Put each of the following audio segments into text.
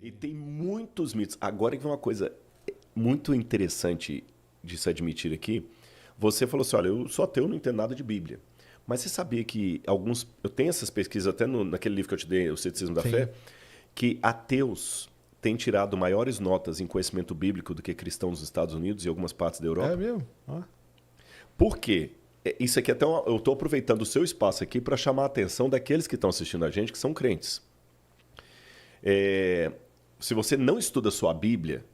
E tem muitos mitos. Agora que vem uma coisa muito interessante de se admitir aqui. Você falou assim, olha, eu sou ateu, não entendo nada de Bíblia. Mas você sabia que alguns... Eu tenho essas pesquisas até naquele livro que eu te dei, O Ceticismo da Sim. Fé, que ateus têm tirado maiores notas em conhecimento bíblico do que cristãos nos Estados Unidos e algumas partes da Europa. É mesmo? Ó. Por quê? Isso aqui até eu estou aproveitando o seu espaço aqui para chamar a atenção daqueles que estão assistindo a gente, que são crentes. Se você não estuda a sua Bíblia,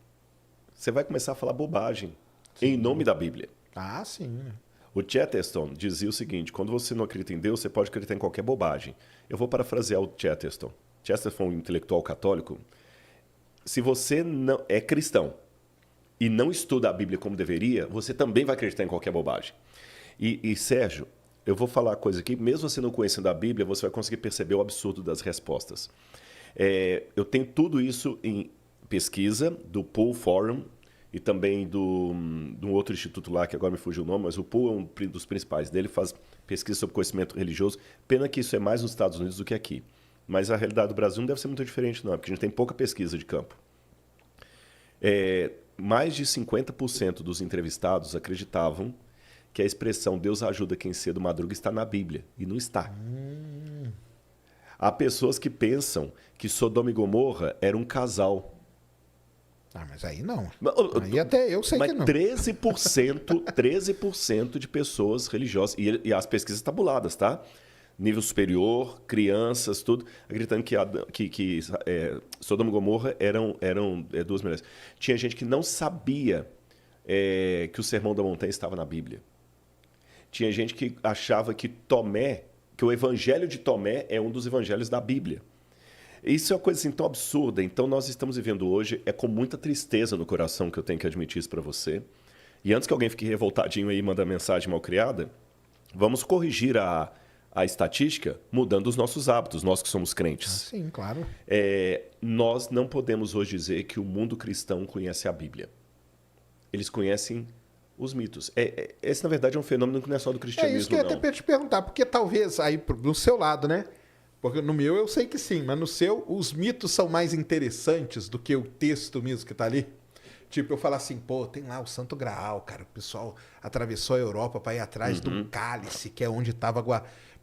você vai começar a falar bobagem em nome da Bíblia. Ah, sim. O Chesterton dizia o seguinte, quando você não acredita em Deus, você pode acreditar em qualquer bobagem. Eu vou parafrasear o Chesterton. Chesterton foi um intelectual católico. Se você não é cristão e não estuda a Bíblia como deveria, você também vai acreditar em qualquer bobagem. E Sérgio, eu vou falar uma coisa aqui, mesmo você não conhecendo a Bíblia, você vai conseguir perceber o absurdo das respostas. Eu tenho tudo isso em pesquisa do Pool Forum e também de um outro instituto lá, que agora me fugiu o nome, mas o Pool é um dos principais dele, faz pesquisa sobre conhecimento religioso. Pena que isso é mais nos Estados Unidos do que aqui. Mas a realidade do Brasil não deve ser muito diferente, não, porque a gente tem pouca pesquisa de campo. Mais de 50% dos entrevistados acreditavam que a expressão Deus ajuda quem cedo madruga está na Bíblia, e não está. Há pessoas que pensam que Sodoma e Gomorra era um casal. Ah, mas aí não. Aí até eu sei que não. 13% de pessoas religiosas, e as pesquisas tabuladas, tá? Nível superior, crianças, tudo, acreditando que Sodoma e Gomorra eram duas mulheres. Tinha gente que não sabia que o Sermão da Montanha estava na Bíblia. Tinha gente que achava que o evangelho de Tomé é um dos evangelhos da Bíblia. Isso é uma coisa assim, tão absurda. Então, nós estamos vivendo hoje, com muita tristeza no coração que eu tenho que admitir isso para você. E antes que alguém fique revoltadinho aí e mande mensagem mal criada, vamos corrigir a estatística mudando os nossos hábitos, nós que somos crentes. Sim, claro. Nós não podemos hoje dizer que o mundo cristão conhece a Bíblia. Eles conhecem os mitos. Esse, na verdade, é um fenômeno que não é só do cristianismo, É isso que eu ia não. até te perguntar, porque talvez aí do seu lado, né? Porque no meu eu sei que sim, mas no seu os mitos são mais interessantes do que o texto mesmo que tá ali. Tipo, eu falar assim, pô, tem lá o Santo Graal, cara, o pessoal atravessou a Europa para ir atrás de um cálice, que é onde tava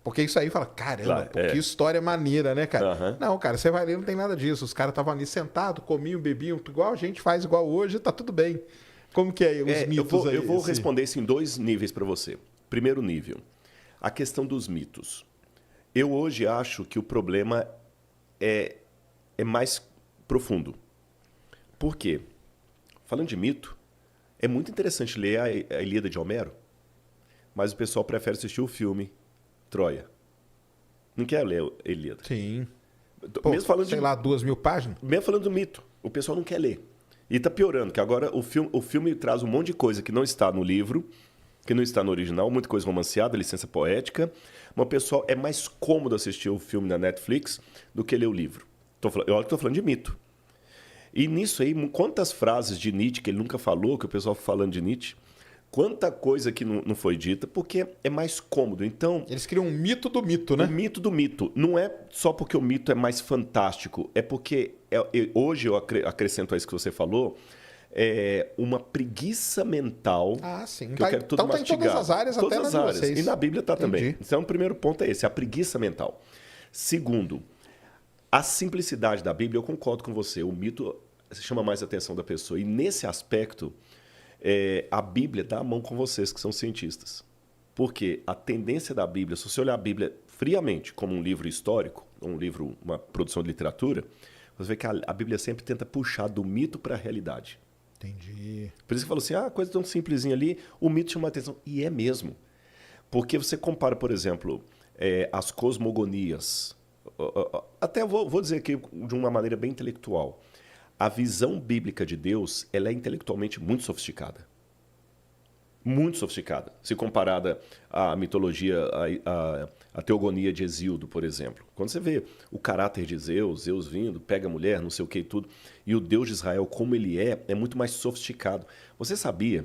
Porque isso aí fala, caramba, Claro, que história maneira, né, cara? Uhum. Não, cara, você vai ler, não tem nada disso. Os caras estavam ali sentados, comiam, bebiam, igual a gente faz igual hoje, tá tudo bem. Como que é os mitos aí? Eu vou responder isso em 2 níveis para você. Primeiro nível, a questão dos mitos. Eu hoje acho que o problema é mais profundo. Por quê? Falando de mito, é muito interessante ler a Ilíada de Homero, mas o pessoal prefere assistir o filme Troia. Não quer ler a Ilíada. Sim. Pô, Mesmo falando sei lá, 2.000 páginas? Mesmo falando do mito, o pessoal não quer ler. E está piorando, que agora o filme traz um monte de coisa que não está no livro, que não está no original, muita coisa romanceada, licença poética. Mas o pessoal é mais cômodo assistir o filme na Netflix do que ler o livro. Eu estou falando de mito. E nisso aí, quantas frases de Nietzsche que ele nunca falou, que o pessoal falando de Nietzsche, quanta coisa que não foi dita, porque é mais cômodo. Então, eles criam um mito do mito, né? o mito do mito. Não é só porque o mito é mais fantástico, é porque hoje eu acrescento a isso que você falou, uma preguiça mental. Ah, sim. Que eu quero tudo então tá em todas as áreas, todas até as nas de áreas. vocês. E na Bíblia está também. Entendi. Então, o primeiro ponto é esse, a preguiça mental. Segundo, a simplicidade da Bíblia, eu concordo com você. O mito chama mais a atenção da pessoa. E nesse aspecto, a Bíblia dá a mão com vocês, que são cientistas. Porque a tendência da Bíblia, se você olhar a Bíblia friamente como um livro histórico, uma produção de literatura, você vê que a Bíblia sempre tenta puxar do mito para a realidade. Entendi. Por isso que falou assim, coisa tão simplesinha ali, o mito chama a atenção. E é mesmo. Porque você compara, por exemplo, as cosmogonias. Até vou dizer aqui de uma maneira bem intelectual. A visão bíblica de Deus, ela é intelectualmente muito sofisticada. Muito sofisticada. Se comparada à mitologia, à teogonia de Hesíodo, por exemplo. Quando você vê o caráter de Zeus vindo, pega a mulher, não sei o que e tudo, e o Deus de Israel, como ele é muito mais sofisticado. Você sabia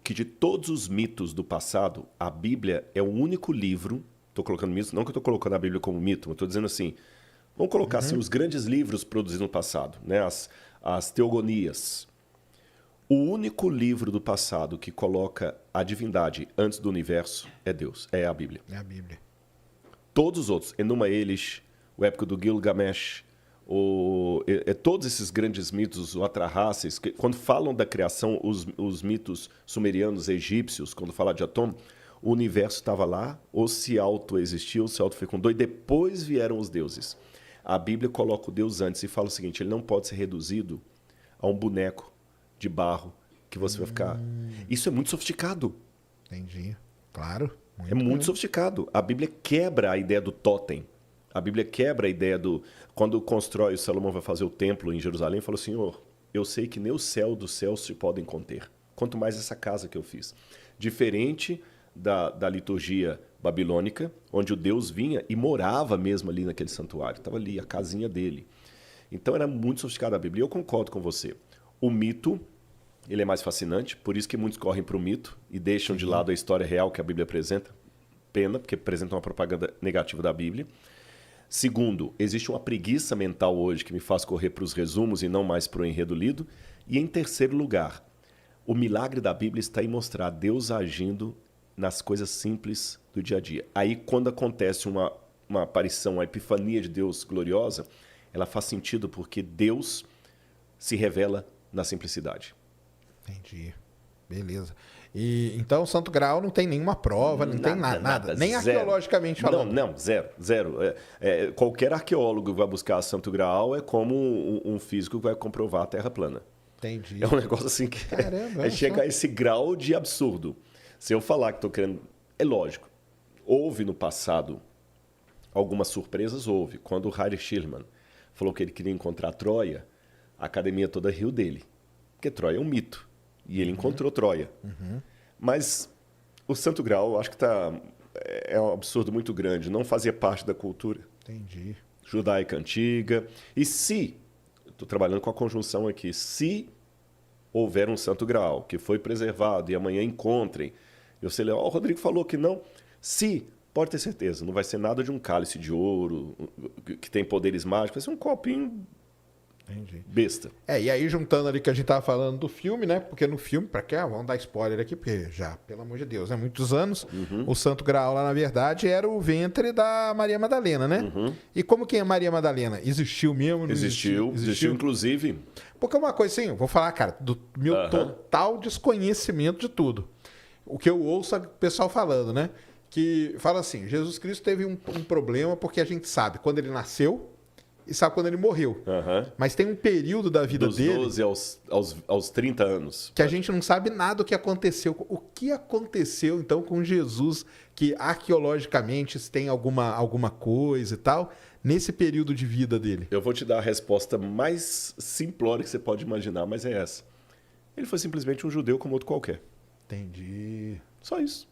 que de todos os mitos do passado, a Bíblia é o único livro, estou colocando mitos, não que eu estou colocando a Bíblia como mito, mas estou dizendo assim, Vamos colocar assim, os grandes livros produzidos no passado, né? As teogonias. O único livro do passado que coloca a divindade antes do universo é Deus, é a Bíblia. É a Bíblia. Todos os outros, Enuma Elish, o épico do Gilgamesh, todos esses grandes mitos, o Atrahasis, quando falam da criação, os mitos sumerianos, egípcios, quando fala de Atom, o universo estava lá, ou se autoexistiu, ou se autofecundou, e depois vieram os deuses. A Bíblia coloca o Deus antes e fala o seguinte, ele não pode ser reduzido a um boneco de barro que você vai ficar... Isso é muito sofisticado. Entendi. Claro. É muito sofisticado. A Bíblia quebra a ideia do totem. A Bíblia quebra a ideia do... Quando constrói, o Salomão vai fazer o templo em Jerusalém, falou, Senhor, eu sei que nem o céu dos céus se podem conter. Quanto mais essa casa que eu fiz. Diferente da liturgia babilônica, onde o Deus vinha e morava mesmo ali naquele santuário. Estava ali, a casinha dele. Então era muito sofisticada a Bíblia. E eu concordo com você. O mito, ele é mais fascinante, por isso que muitos correm para o mito e deixam de lado a história real que a Bíblia apresenta. Pena, porque apresenta uma propaganda negativa da Bíblia. Segundo, existe uma preguiça mental hoje que me faz correr para os resumos e não mais para o enredo lido. E em terceiro lugar, o milagre da Bíblia está em mostrar Deus agindo nas coisas simples do dia a dia. Aí, quando acontece uma aparição, uma epifania de Deus gloriosa, ela faz sentido porque Deus se revela na simplicidade. Entendi. Beleza. E então o Santo Graal não tem nenhuma prova, não tem nada. Nem arqueologicamente falando. Não, zero. Qualquer arqueólogo que vai buscar Santo Graal é como um físico que vai comprovar a Terra plana. Entendi. É um negócio assim que Caramba, é chegar a esse grau de absurdo. Se eu falar que estou querendo... É lógico. Houve no passado algumas surpresas, houve. Quando o Heinrich Schliemann falou que ele queria encontrar Troia, a academia toda riu dele. Porque Troia é um mito. E ele encontrou Troia. Mas o Santo Graal, eu acho que é um absurdo muito grande. Não fazia parte da cultura Entendi. judaica antiga. E se, estou trabalhando com a conjunção aqui, se houver um Santo Graal que foi preservado e amanhã encontrem, eu sei lá, o Rodrigo falou que não. Se, pode ter certeza, não vai ser nada de um cálice de ouro que tem poderes mágicos, vai ser um copinho... Entendi. Besta. E aí juntando ali que a gente tava falando do filme, né? Porque no filme, pra quê? Vamos dar spoiler aqui, porque já, pelo amor de Deus, né? Muitos anos, o Santo Graal lá, na verdade, era o ventre da Maria Madalena, né? E como que é Maria Madalena? Existiu mesmo? Não Existiu, inclusive. Porque uma coisa assim, eu vou falar, cara, do meu total desconhecimento de tudo. O que eu ouço o pessoal falando, né? Que fala assim, Jesus Cristo teve um problema porque a gente sabe quando ele nasceu, e sabe quando ele morreu. Mas tem um período da vida dele... Dos 12 aos 30 anos. Que a gente não sabe nada do que aconteceu. O que aconteceu, então, com Jesus, que arqueologicamente tem alguma coisa e tal, nesse período de vida dele? Eu vou te dar a resposta mais simplória que você pode imaginar, mas é essa. Ele foi simplesmente um judeu como outro qualquer. Entendi. Só isso.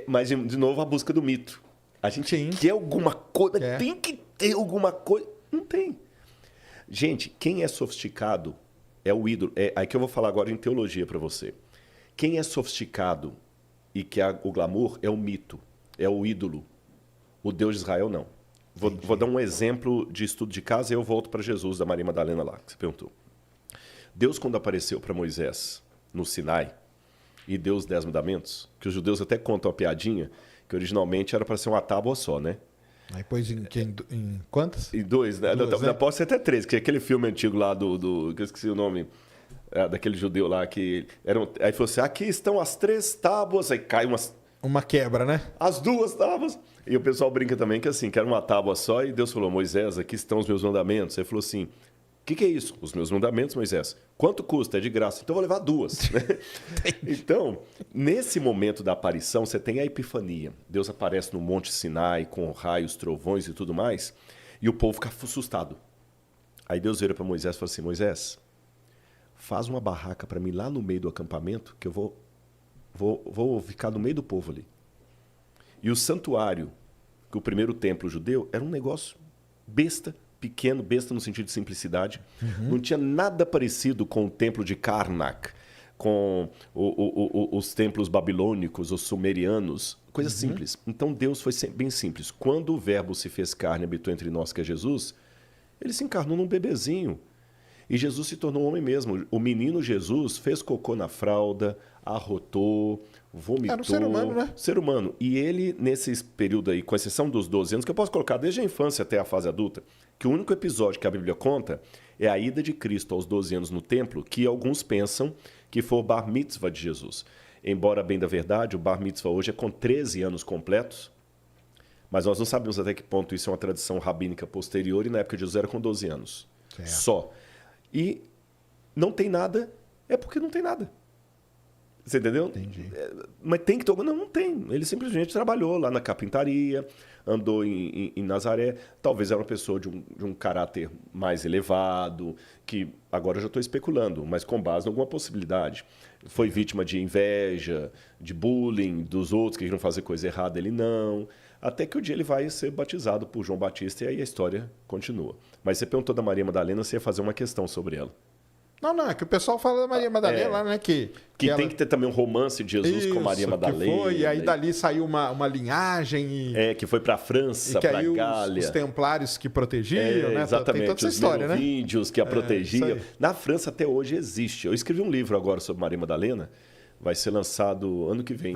Mas, de novo, a busca do mito. A gente quer alguma coisa, tem que ter alguma coisa. Não tem. Gente, quem é sofisticado é o ídolo. Aí que eu vou falar agora em teologia para você. Quem é sofisticado e quer o glamour é o mito, é o ídolo. O Deus de Israel, não. Vou dar um exemplo de estudo de casa e eu volto para Jesus, da Maria Madalena lá, que você perguntou. Deus, quando apareceu para Moisés no Sinai e deu os 10 mandamentos, que os judeus até contam a piadinha, que originalmente era para ser uma tábua só, né? Aí pôs em quantas? Em 2, né? Pode ser até 3, que é aquele filme antigo lá que eu esqueci o nome, daquele judeu lá que... Aí falou assim, aqui estão as 3 tábuas, aí cai uma quebra, né? As 2 tábuas. E o pessoal brinca também que assim, que era uma tábua só, e Deus falou, Moisés, aqui estão os meus mandamentos. Aí falou assim, o que é isso? Os meus mandamentos, Moisés. Quanto custa? É de graça. Então eu vou levar 2. Né? Então, nesse momento da aparição, você tem a epifania. Deus aparece no Monte Sinai com raios, trovões e tudo mais, e o povo fica assustado. Aí Deus vira para Moisés e fala assim, Moisés, faz uma barraca para mim lá no meio do acampamento, que eu vou ficar no meio do povo ali. E o santuário, que o primeiro templo judeu, era um negócio besta, pequeno, besta no sentido de simplicidade. Não tinha nada parecido com o templo de Karnak, com os templos babilônicos, os sumerianos, Coisa simples. Então Deus foi sempre bem simples. Quando o verbo se fez carne e habitou entre nós, que é Jesus, ele se encarnou num bebezinho. E Jesus se tornou homem mesmo. O menino Jesus fez cocô na fralda, arrotou, vomitou. Era um ser humano, né? Ser humano. E ele, nesse período aí, com exceção dos 12 anos, que eu posso colocar desde a infância até a fase adulta, que o único episódio que a Bíblia conta é a ida de Cristo aos 12 anos no templo, que alguns pensam que foi o bar mitzvah de Jesus. Embora, bem da verdade, o bar mitzvah hoje é com 13 anos completos, mas nós não sabemos até que ponto isso é uma tradição rabínica posterior, e na época de Jesus era com 12 anos. Certo. Só. E não tem nada, é porque não tem nada. Você entendeu? Entendi. Mas tem que tocar? Não, não tem. Ele simplesmente trabalhou lá na carpintaria, andou em Nazaré. Talvez era uma pessoa de um caráter mais elevado, que agora eu já estou especulando, mas com base em alguma possibilidade. Foi vítima de inveja, de bullying dos outros que queriam fazer coisa errada, ele não. Até que o dia ele vai ser batizado por João Batista e aí a história continua. Mas você perguntou da Maria Madalena, você ia fazer uma questão sobre ela. Não, é que o pessoal fala da Maria Madalena lá, né? Que ela... tem que ter também um romance de Jesus com Maria Madalena. Foi, e aí dali saiu uma linhagem. Que foi para a França, para a Gália. Os templários que protegiam, né? Exatamente, tem toda essa história, né? Os merovingios que a protegiam. Na França até hoje existe. Eu escrevi um livro agora sobre Maria Madalena. Vai ser lançado ano que vem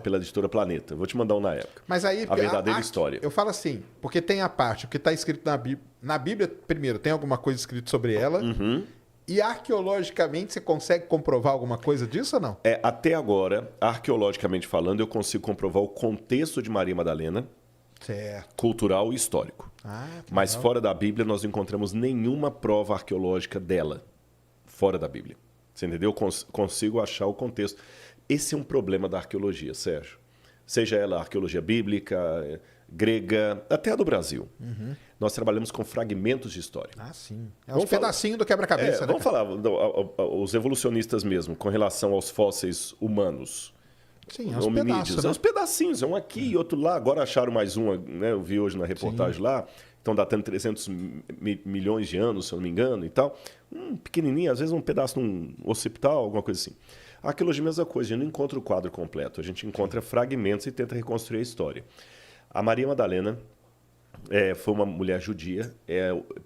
pela editora Planeta. Vou te mandar um na época. Mas aí, a verdadeira história. Eu falo assim, porque tem a parte, o que está escrito na Bíblia. Na Bíblia, primeiro, tem alguma coisa escrita sobre ela. Uhum. E arqueologicamente, você consegue comprovar alguma coisa disso ou não? Até agora, arqueologicamente falando, eu consigo comprovar o contexto de Maria Madalena, certo, cultural e histórico. Mas legal. fora da Bíblia, nós não encontramos nenhuma prova arqueológica dela. Fora da Bíblia. Você entendeu? Consigo achar o contexto. Esse é um problema da arqueologia, Sérgio. Seja ela arqueologia bíblica, grega, até a do Brasil. Uhum. Nós trabalhamos com fragmentos de história. Sim. É um pedacinho do quebra-cabeça, né? Vamos falar, os evolucionistas mesmo, com relação aos fósseis humanos. Sim, é uns pedaços, né? É uns pedacinhos, é um aqui e outro lá. Agora acharam mais um, né? Eu vi hoje na reportagem lá. Estão datando 300 milhões de anos, se eu não me engano, e tal. Pequenininho, às vezes um pedaço num occipital, alguma coisa assim. A arqueologia é a mesma coisa, a gente não encontra o quadro completo. A gente encontra fragmentos e tenta reconstruir a história. A Maria Madalena foi uma mulher judia,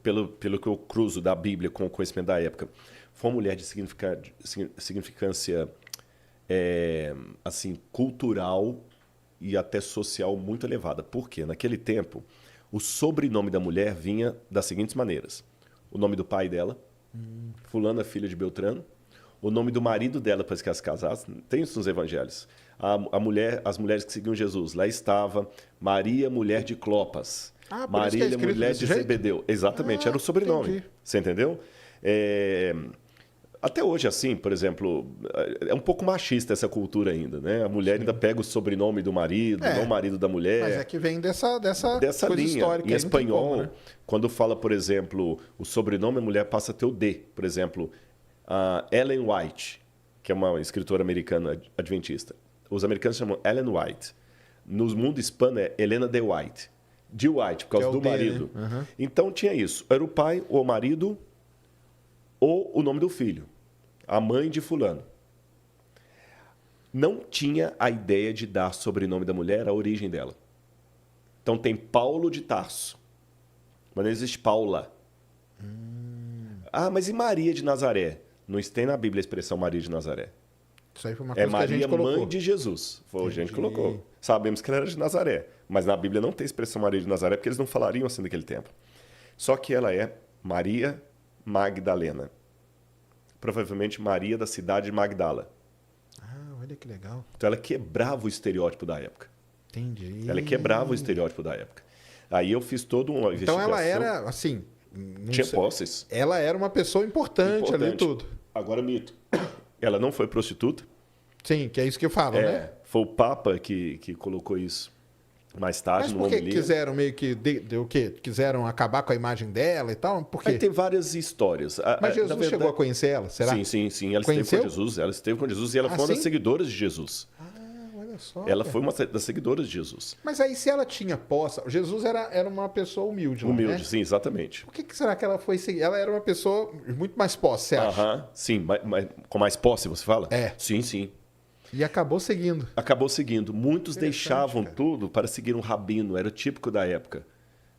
pelo que eu cruzo da Bíblia com o conhecimento da época, foi uma mulher de significância assim, cultural e até social muito elevada. Por quê? Naquele tempo, o sobrenome da mulher vinha das seguintes maneiras. O nome do pai dela, fulana, filha de Beltrano. O nome do marido dela, para que elas casassem. Tem isso nos evangelhos. As mulheres que seguiam Jesus. Lá estava Maria, mulher de Clopas. Maria, mulher de Zebedeu. Exatamente, era o sobrenome. Entendi. Você entendeu? Até hoje, assim, por exemplo, é um pouco machista essa cultura ainda, né? A mulher ainda pega o sobrenome do marido, não o marido da mulher. Mas é que vem dessa coisa linha. histórica. Em espanhol, como, né? quando fala, por exemplo, o sobrenome, a mulher passa a ter o D. Por exemplo, a Ellen White, que é uma escritora americana adventista. Os americanos chamam Ellen White. No mundo hispano é Helena de White. De White, por causa do marido. Né? Uhum. Então tinha isso. Era o pai, ou o marido, ou o nome do filho. A mãe de fulano. Não tinha a ideia de dar sobrenome da mulher, a origem dela. Então tem Paulo de Tarso. Mas não existe Paula. Mas e Maria de Nazaré? Não tem na Bíblia a expressão Maria de Nazaré. Isso aí foi uma coisa Maria, que a gente colocou. mãe de Jesus. Foi a gente colocou. Sabemos que ela era de Nazaré. Mas na Bíblia não tem a expressão Maria de Nazaré, porque eles não falariam assim naquele tempo. Só que ela é Maria Magdalena. Provavelmente Maria da cidade de Magdala. Olha que legal. Então ela quebrava o estereótipo da época. Entendi. Ela quebrava o estereótipo da época. Aí eu fiz toda uma investigação. Então ela era, assim... Tinha posses. Ela era uma pessoa importante ali e tudo. Agora, mito. Ela não foi prostituta. Sim, que é isso que eu falo, né? Foi o Papa que colocou isso mais tarde. Mas por que quiseram meio que... o quê? Quiseram acabar com a imagem dela e tal? Por quê? Aí tem várias histórias. Mas Jesus chegou a conhecer ela, será? Sim. Ela esteve com Jesus. E ela foi uma das seguidoras de Jesus. Olha só. Ela foi uma das seguidoras de Jesus. Mas aí se ela tinha posse... Jesus era uma pessoa humilde, Humilde, né? sim, exatamente. Por que será que ela foi seguir? Ela era uma pessoa muito mais posse, você acha? Sim, com mais posse, você fala? É. Sim. E acabou seguindo. Acabou seguindo. Muitos deixavam cara. tudo para seguir um rabino, era típico da época.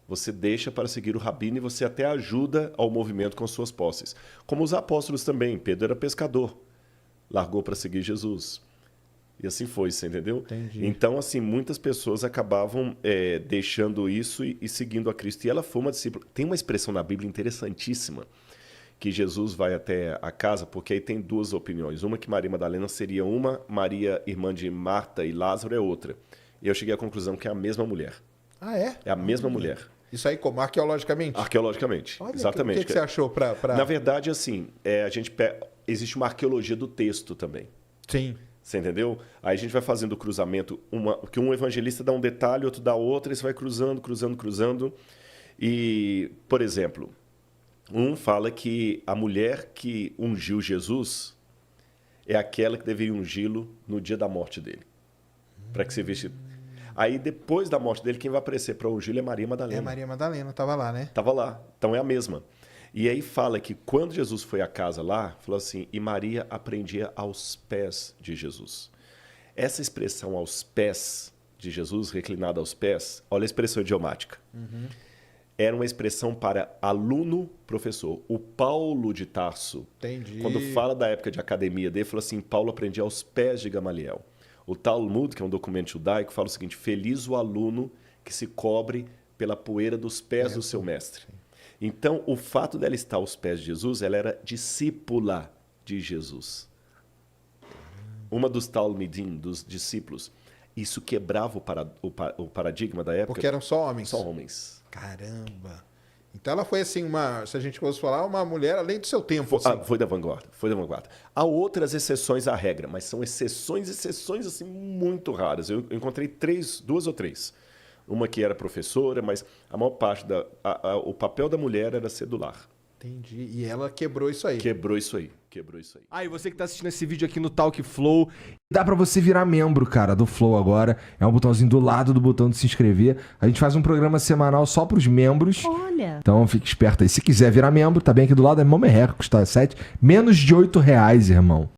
Você deixa para seguir o rabino e você até ajuda ao movimento com suas posses. Como os apóstolos também. Pedro era pescador, largou para seguir Jesus. E assim foi, você entendeu? Entendi. Então, assim, muitas pessoas acabavam deixando isso e seguindo a Cristo. E ela foi uma discípula. Tem uma expressão na Bíblia interessantíssima, que Jesus vai até a casa, porque aí tem duas opiniões. Uma que Maria Madalena seria uma, Maria, irmã de Marta e Lázaro, é outra. E eu cheguei à conclusão que é a mesma mulher. Ah, é? É a mesma mulher. Isso aí como? Arqueologicamente? Arqueologicamente, Olha, exatamente. O que você achou pra... Na verdade, assim, existe uma arqueologia do texto também. Sim. Você entendeu? Aí a gente vai fazendo o cruzamento, que um evangelista dá um detalhe, outro dá outro, e você vai cruzando, cruzando, cruzando. E, por exemplo, um fala que a mulher que ungiu Jesus é aquela que deveria ungí-lo no dia da morte dele. Para que você veja. Aí, depois da morte dele, quem vai aparecer para ungí-lo é Maria Madalena. É, Maria Madalena, tava lá, né? Estava lá. Então é a mesma. E aí fala que quando Jesus foi à casa lá, falou assim, e Maria aprendia aos pés de Jesus. Essa expressão aos pés de Jesus, reclinada aos pés, olha a expressão idiomática. Uhum. Era uma expressão para aluno-professor. O Paulo de Tarso, Entendi. quando fala da época de academia dele, falou assim, Paulo aprendia aos pés de Gamaliel. O Talmud, que é um documento judaico, fala o seguinte, feliz o aluno que se cobre pela poeira dos pés do seu mestre. Então, o fato dela estar aos pés de Jesus, ela era discípula de Jesus. Uma dos Talmidim, dos discípulos. Isso quebrava o paradigma da época. Porque eram só homens. Só homens. Caramba. Então ela foi assim, se a gente fosse falar, uma mulher além do seu tempo. Assim. Foi da vanguarda, foi da vanguarda. Há outras exceções à regra, mas são exceções assim, muito raras. Eu encontrei duas ou três. Uma que era professora, mas a maior parte o papel da mulher era ser do lar. Entendi. E ela quebrou isso aí. Quebrou isso aí. E você que tá assistindo esse vídeo aqui no Talk Flow, dá pra você virar membro, cara, do Flow agora. É um botãozinho do lado do botão de se inscrever. A gente faz um programa semanal só pros membros. Olha. Então fique esperto aí. Se quiser virar membro, tá bem aqui do lado, é mó merreca, custa menos de R$8, irmão.